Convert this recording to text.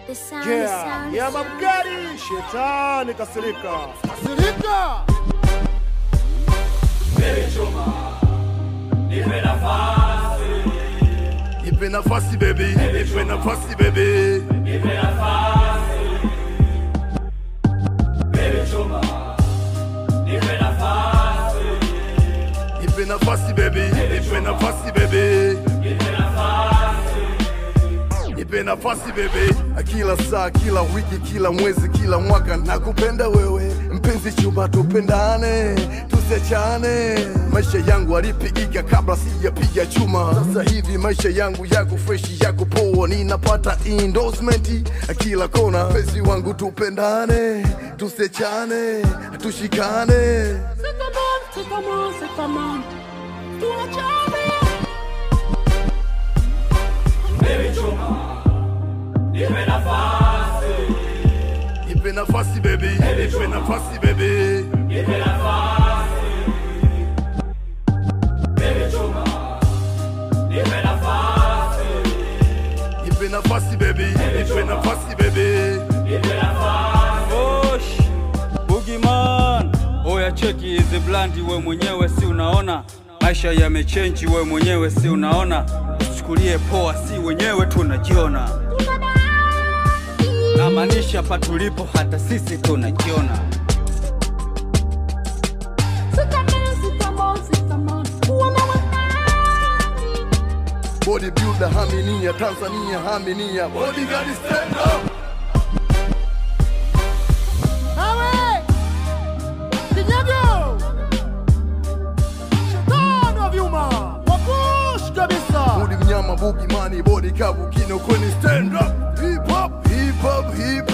Yeah, ya mabgari, shetani kasirika. Kasirika! Baby Chuma, nipe nafasi. Nipe nafasi baby, nipe nafasi baby. Nipe nafasi. Baby Chuma, nipe nafasi. Nipe nafasi baby, nipe nafasi baby. Nipe nafasi. Nipe nafasi baby. Kila saa, kila wiki, kila mwezi, kila mwaka nakupenda wewe. Mpenzi Chuma tupendane, tusechane. Maisha yangu alipigika kabla sijapiga chuma. Sasa hivi maisha yangu yako fresh, yako poa. Ninapata endorsement kila kona. Mpenzi wangu tupendane, tusechane, tushikane. Sikamon, tuachane. Baby Chuma, nipe nafasi. Nipe nafasi baby, nipe nafasi baby. Nipe nafasi. Baby Chuma, nipe nafasi. Nipe nafasi baby, nipe nafasi baby. Nipe nafasi. Osh, Boogeyman, oya cheki hizi blandi we mwenyewe si unaona. Maisha yamechange we mwenyewe si unaona. Usichukulie poa, si wenyewe tunajiona. Namaanisha hapa tulipo hata sisi tunajiona. Bodybuilder haminia, Tanzania haminia. Bodyguard stand up. Awe! Kinyago! Shetani wa vyuma! Wapush kabisa! Body mnyama Boogeyman, body kavu kino kwenye stand up. Hip hop, hip hop, hip